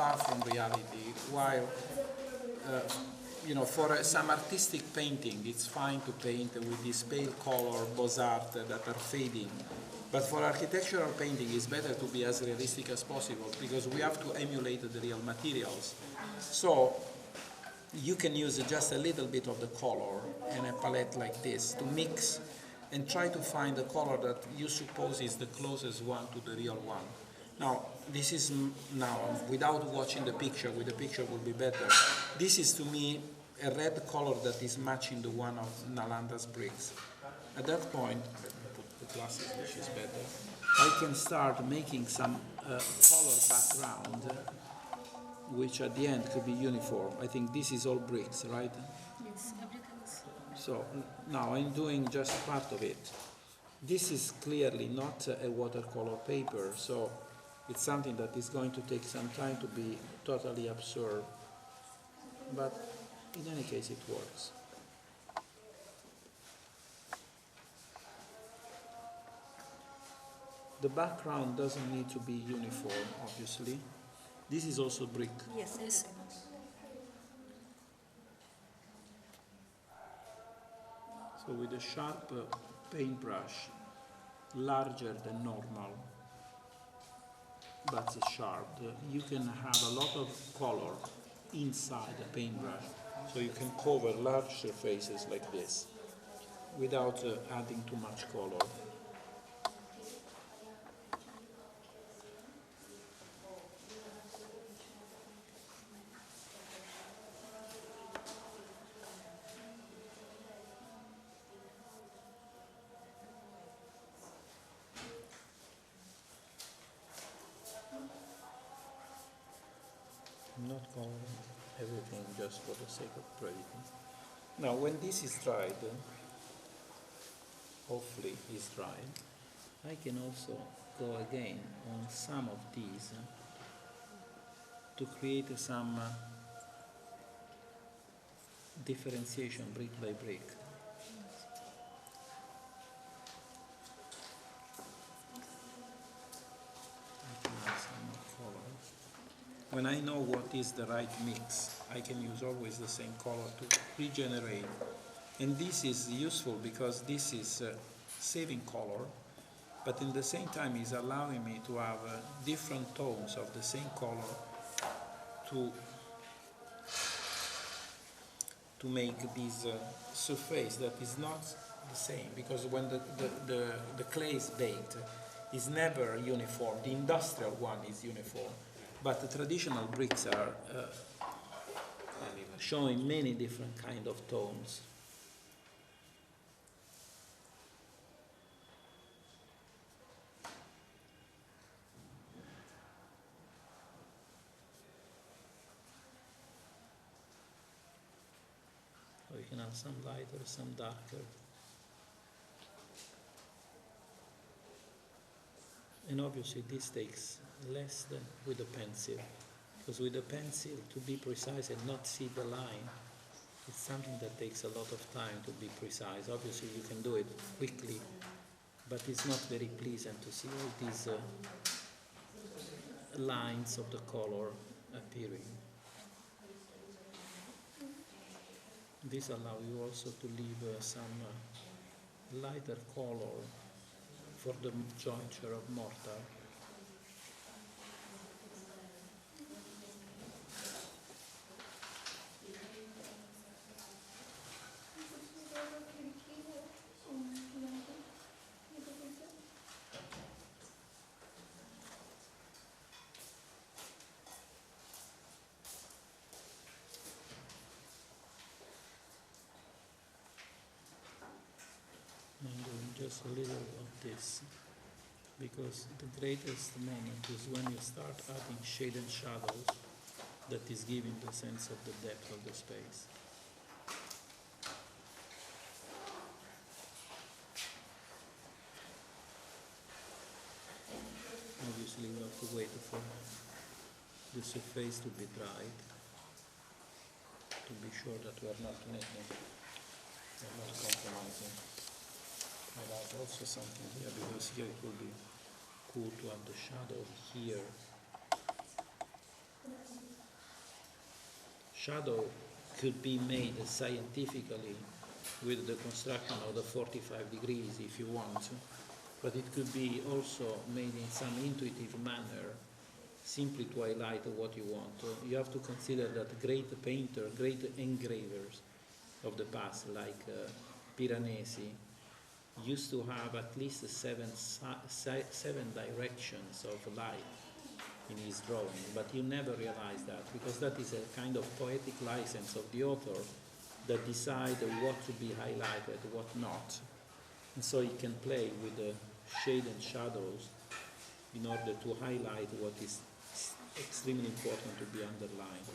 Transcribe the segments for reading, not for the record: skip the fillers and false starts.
far from reality, while for some artistic painting, it's fine to paint with this pale color Beaux-Arts that are fading. But for architectural painting, it's better to be as realistic as possible because we have to emulate the real materials. So you can use just a little bit of the color in a palette like this to mix and try to find the color that you suppose is the closest one to the real one. Now, this is now, without watching the picture, with the picture will be better. This is to me a red color that is matching the one of Nalanda's bricks. At that point, let me put the glasses, which is better, I can start making some color background, which at the end could be uniform. I think this is all bricks, right? Yes, everything's. So now I'm doing just part of it. This is clearly not a watercolor paper, so it's something that is going to take some time to be totally absorbed. But in any case, it works. The background doesn't need to be uniform, obviously. This is also brick. Yes, yes. So with a sharp paintbrush, larger than normal, but it's sharp, you can have a lot of color inside the paintbrush. So you can cover large surfaces like this without adding too much color. I'm not coloring everything just for the sake of brevity. Now when this is dried, hopefully it's dried, I can also go again on some of these to create some differentiation brick by brick. When I know what is the right mix, I can use always the same color to regenerate. And this is useful because this is saving color, but in the same time is allowing me to have different tones of the same color to make this surface that is not the same, because when the clay is baked, it's never uniform. The industrial one is uniform. But the traditional bricks are showing many different kind of tones. So you can have some lighter, some darker. And obviously this takes less than with a pencil, because with a pencil, to be precise and not see the line, it's something that takes a lot of time to be precise. Obviously you can do it quickly, but it's not very pleasant to see all these lines of the color appearing. This allows you also to leave some lighter color for the jointure of mortar. I'm doing just a little of this, because the greatest moment is when you start adding shade and shadows that is giving the sense of the depth of the space. Obviously you have to wait for the surface to be dried to be sure that we are not making, we are not compromising. I'll add also something here, because here it will be cool to have the shadow here. shadow could be made scientifically with the construction of the 45 degrees if you want, but it could be also made in some intuitive manner, simply to highlight what you want. You have to consider that great painters, great engravers of the past, like Piranesi, used to have at least seven directions of light in his drawing, but you never realize that, because that is a kind of poetic license of the author that decide what to be highlighted, what not. And so he can play with the shade and shadows in order to highlight what is extremely important to be underlined.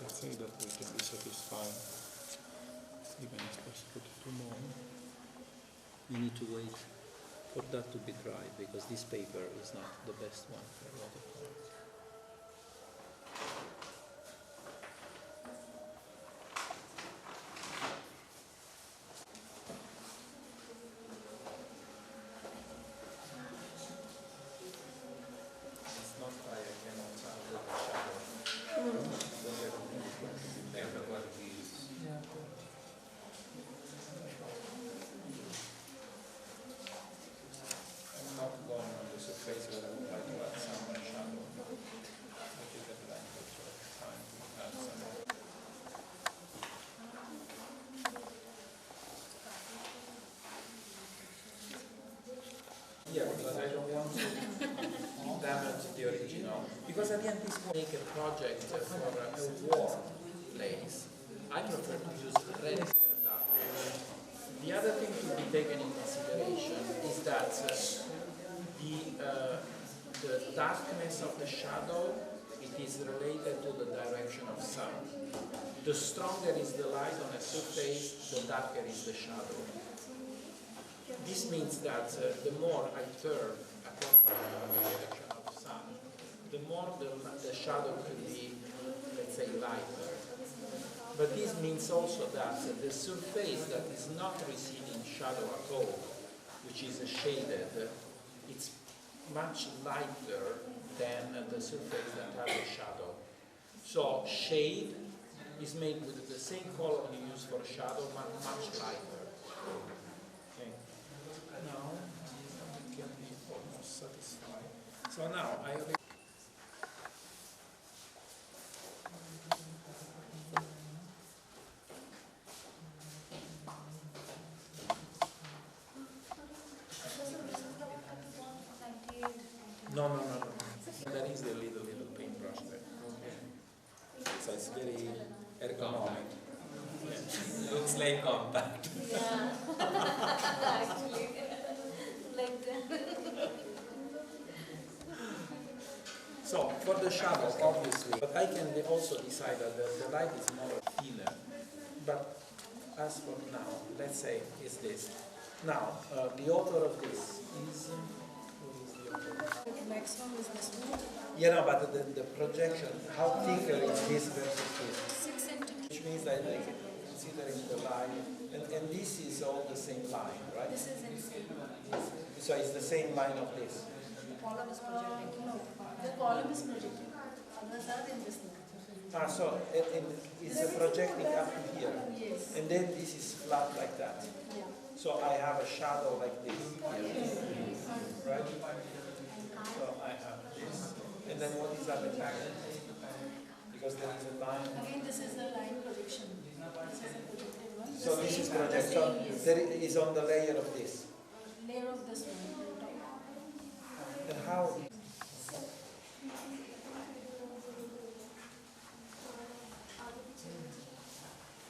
I think that we can be satisfied, even if it's put too more. You need to wait for that to be dry, because this paper is not the best one for watercolor. It's not I cannot tell with the shadow. I'm not going on the surface where I would like to add some shadow. I take advantage of time to add some. Yeah, because I don't want to damage the original. Because at the end, this will make a project for a war place. I prefer to use red. The other thing to be taken in consideration is that the darkness of the shadow, it is related to the direction of sun. The stronger is the light on a surface, the darker is the shadow. This means that the more I turn according to the direction of the sun, the more the shadow could be, let's say, lighter. But this means also that the surface that is not receiving shadow at all, which is shaded, it's much lighter than the surface that has a shadow. So shade is made with the same color you use for shadow, but much lighter. Okay. Now it can be almost satisfied. So now I No. That is the little paintbrush there. So it's very ergonomic. Yeah. Looks like compact. Yeah, actually, like that. So for the shadow, obviously, but I can also decide that the light is more thinner. But as for now, let's say is this. Now, the author of this is. Maximum is this one. Yeah, no, but the projection, how thicker is this versus this? 6 centimeters. Which means that I can considering the line, and this is all the same line, right? This is insane. So it's the same line of this. The column is projecting. No, the column is projecting. Others are in this one. So it's projecting up to here. Yes. And then this is flat like that. Yeah. So I have a shadow like this here, right? So I have this. And then what is that exactly? Because there is a line. Again, this is the line projection. This is a projected one. So The this is same- the project. same So is there is on the layer of this. layer of this one. on top. And how?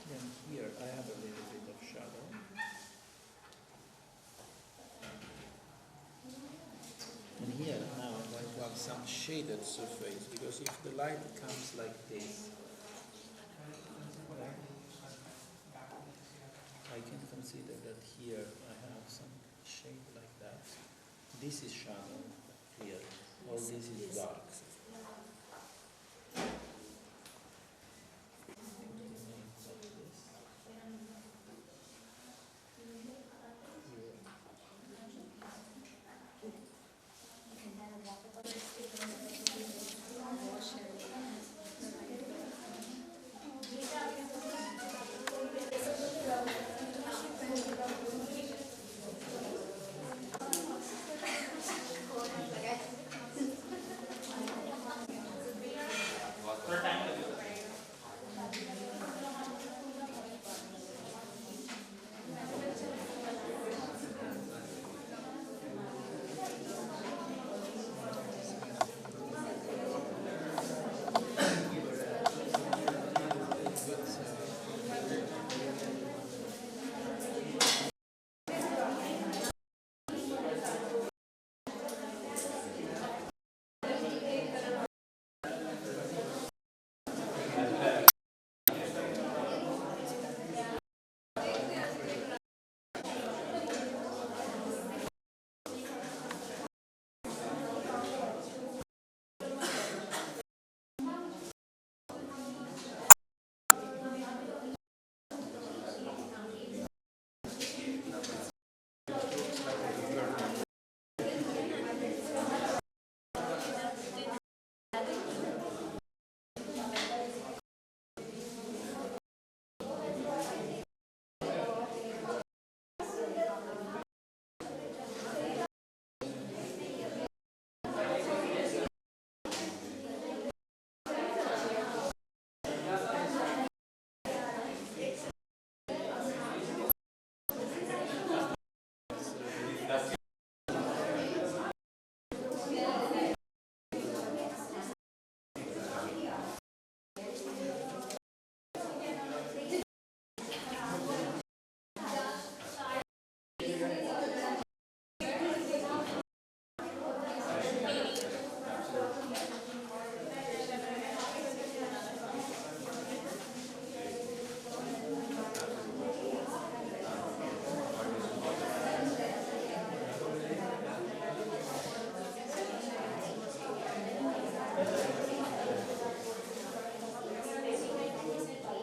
Then here I have a little bit of shadow. And here now I'm going to have some shaded surface, because if the light comes like this, I can consider that here I have some shade like that. This is shadow here, all this is dark.